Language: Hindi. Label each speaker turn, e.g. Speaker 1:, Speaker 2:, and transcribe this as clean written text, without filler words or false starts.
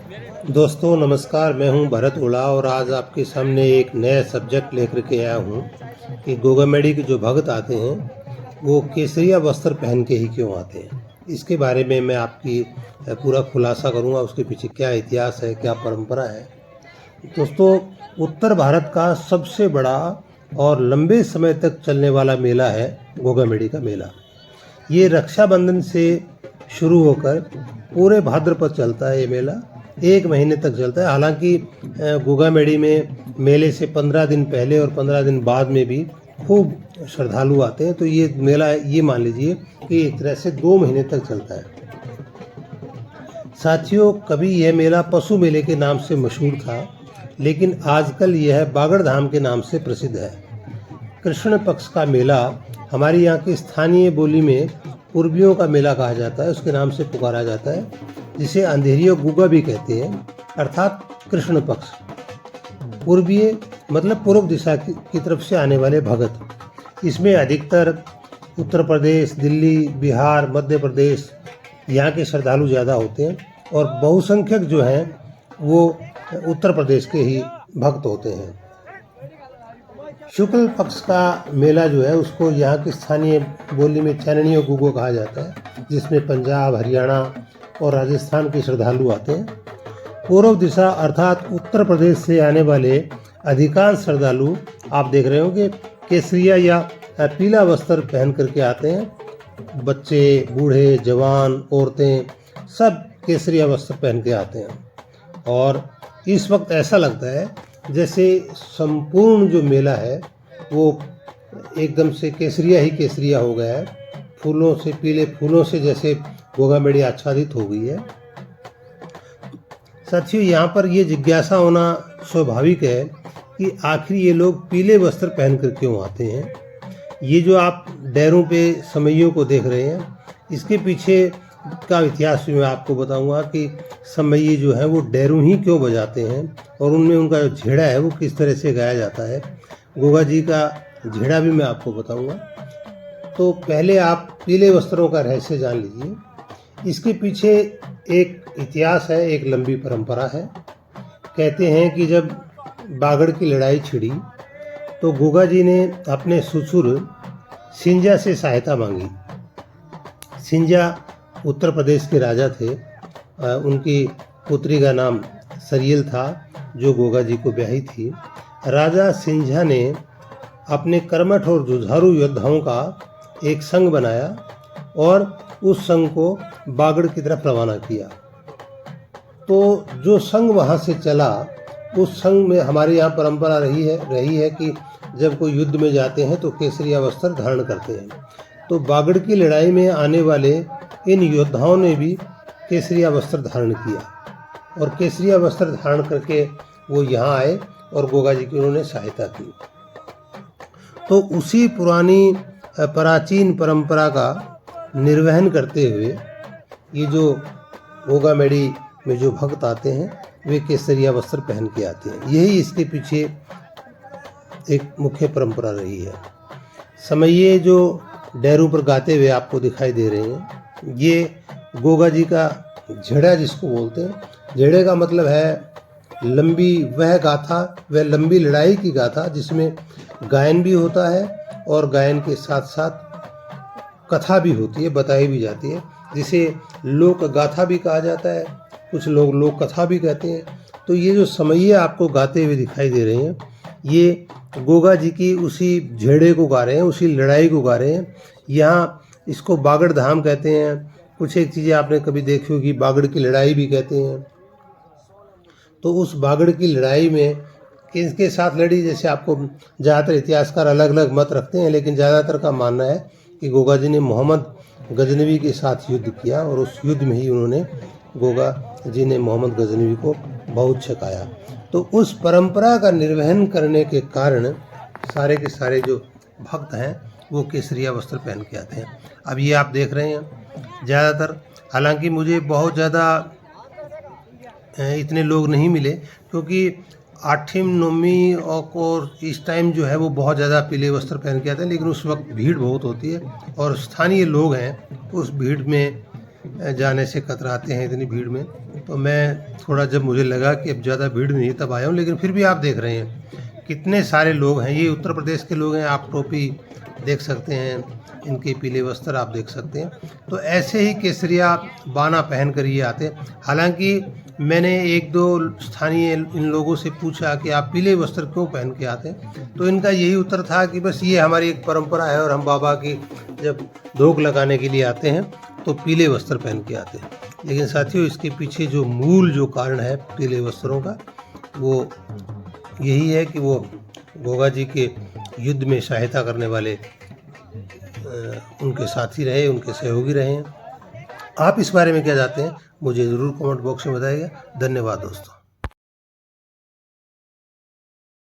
Speaker 1: दोस्तों नमस्कार, मैं हूं भरत उड़ा और आज आपके सामने एक नया सब्जेक्ट लेकर के आया हूं कि गोगामेडी के जो भक्त आते हैं वो केसरिया वस्त्र पहन के ही क्यों आते हैं। इसके बारे में मैं आपकी पूरा खुलासा करूंगा, उसके पीछे क्या इतिहास है, क्या परंपरा है। दोस्तों, उत्तर भारत का सबसे बड़ा और लंबे समय तक चलने वाला मेला है गोगामेडी का मेला। ये रक्षाबंधन से शुरू होकर पूरे भाद्रपद चलता है। ये मेला 1 महीने तक चलता है। हालांकि गोगामेडी में मेले से 15 दिन पहले और 15 दिन बाद में भी खूब श्रद्धालु आते हैं। तो ये मेला ये मान लीजिए कि एक तरह से 2 महीने तक चलता है। साथियों, कभी यह मेला पशु मेले के नाम से मशहूर था, लेकिन आजकल यह बागड़ धाम के नाम से प्रसिद्ध है। कृष्ण पक्ष का मेला हमारी यहाँ की स्थानीय बोली में पूर्वियों का मेला कहा जाता है, उसके नाम से पुकारा जाता है, जिसे अंधेरियों गुगा भी कहते हैं, अर्थात कृष्ण पक्ष। पूर्वीय मतलब पूर्व दिशा की तरफ से आने वाले भगत। इसमें अधिकतर उत्तर प्रदेश, दिल्ली, बिहार, मध्य प्रदेश यहाँ के श्रद्धालु ज़्यादा होते हैं और बहुसंख्यक जो हैं वो उत्तर प्रदेश के ही भक्त होते हैं। शुक्ल पक्ष का मेला जो है उसको यहाँ की स्थानीय बोली में चैननियों गुगो कहा जाता है, जिसमें पंजाब, हरियाणा और राजस्थान के श्रद्धालु आते हैं। पूर्व दिशा अर्थात उत्तर प्रदेश से आने वाले अधिकांश श्रद्धालु आप देख रहे हो कि केसरिया या पीला वस्त्र पहन करके आते हैं। बच्चे, बूढ़े, जवान, औरतें सब केसरिया वस्त्र पहन के आते हैं और इस वक्त ऐसा लगता है जैसे संपूर्ण जो मेला है वो एकदम से केसरिया ही केसरिया हो गया है। फूलों से, पीले फूलों से जैसे गोगामेडी आच्छादित हो गई है। साथियों, यहाँ पर ये जिज्ञासा होना स्वाभाविक है कि आखिर ये लोग पीले वस्त्र पहनकर क्यों आते हैं। ये जो आप डैरों पे समइयों को देख रहे हैं, इसके पीछे का इतिहास भी मैं आपको बताऊंगा कि समइये जो है वो डैरू ही क्यों बजाते हैं और उनमें उनका जो झेड़ा है वो किस तरह से गाया जाता है। गोगा जी का झेड़ा भी मैं आपको बताऊंगा। तो पहले आप पीले वस्त्रों का रहस्य जान लीजिए। इसके पीछे एक इतिहास है, एक लंबी परंपरा है। कहते हैं कि जब बागड़ की लड़ाई छिड़ी तो गोगा जी ने अपने ससुर सिंजा से सहायता मांगी। सिंजा उत्तर प्रदेश के राजा थे। उनकी पुत्री का नाम सरियल था जो गोगा जी को ब्याही थी। राजा सिंझा ने अपने कर्मठ और जुझारू योद्धाओं का एक संघ बनाया और उस संघ को बागड़ की तरफ रवाना किया। तो जो संघ वहाँ से चला, उस संघ में हमारे यहाँ परंपरा रही है कि जब कोई युद्ध में जाते हैं तो केसरिया वस्त्र धारण करते हैं। तो बागड़ की लड़ाई में आने वाले इन योद्धाओं ने भी केसरिया वस्त्र धारण किया और केसरिया वस्त्र धारण करके वो यहाँ आए और गोगा जी की उन्होंने सहायता की। तो उसी पुरानी प्राचीन परंपरा का निर्वहन करते हुए ये जो गोगामेडी में जो भक्त आते हैं वे केसरिया वस्त्र पहन के आते हैं। यही इसके पीछे एक मुख्य परंपरा रही है। समइये जो डैरू पर गाते हुए आपको दिखाई दे रहे हैं, ये गोगा जी का झेड़ा जिसको बोलते हैं। झेड़े का मतलब है लंबी वह गाथा, वह लंबी लड़ाई की गाथा जिसमें गायन भी होता है और गायन के साथ साथ कथा भी होती है, बताई भी जाती है, जिसे लोक गाथा भी कहा जाता है। कुछ लोग लोक कथा भी कहते हैं। तो ये जो समइये आपको गाते हुए दिखाई दे रहे हैं, ये गोगा जी की उसी झेड़े को गा रहे हैं, उसी लड़ाई को गा रहे हैं। यहाँ इसको बागड़ धाम कहते हैं। कुछ एक चीज़ें आपने कभी देखी होगी, बागड़ की लड़ाई भी कहते हैं। तो उस बागड़ की लड़ाई में किसके साथ लड़ी, जैसे आपको ज़्यादातर इतिहासकार अलग अलग मत रखते हैं, लेकिन ज़्यादातर का मानना है कि गोगा जी ने मोहम्मद गजनवी के साथ युद्ध किया और उस युद्ध में ही उन्होंने गोगा जी ने मोहम्मद गजनवी को बहुत छकाया। तो उस परंपरा का निर्वहन करने के कारण सारे के सारे जो भक्त हैं वो केसरिया वस्त्र पहन के आते हैं। अब ये आप देख रहे हैं ज़्यादातर, हालांकि मुझे बहुत ज़्यादा इतने लोग नहीं मिले क्योंकि 8वीं 9वीं और इस टाइम जो है वो बहुत ज़्यादा पीले वस्त्र पहन के आते हैं, लेकिन उस वक्त भीड़ बहुत होती है और स्थानीय लोग हैं उस भीड़ में जाने से कतराते हैं इतनी भीड़ में। तो मैं थोड़ा, जब मुझे लगा कि अब ज़्यादा भीड़ नहीं है तब आया हूँ, लेकिन फिर भी आप देख रहे हैं कितने सारे लोग हैं। ये उत्तर प्रदेश के लोग हैं, आप टोपी देख सकते हैं, इनके पीले वस्त्र आप देख सकते हैं। तो ऐसे ही केसरिया बाना पहन कर ये आते हैं। हालांकि मैंने एक दो स्थानीय इन लोगों से पूछा कि आप पीले वस्त्र क्यों पहन के आते हैं, तो इनका यही उत्तर था कि बस ये हमारी एक परंपरा है और हम बाबा की जब धोख लगाने के लिए आते हैं तो पीले वस्त्र पहन के आते हैं। लेकिन साथियों, इसके पीछे जो मूल जो कारण है पीले वस्त्रों का, वो यही है कि वो गोगा जी के युद्ध में सहायता करने वाले उनके साथी रहे, उनके सहयोगी रहे हैं। आप इस बारे में क्या जानते हैं, मुझे ज़रूर कमेंट बॉक्स में बताइएगा। धन्यवाद दोस्तों।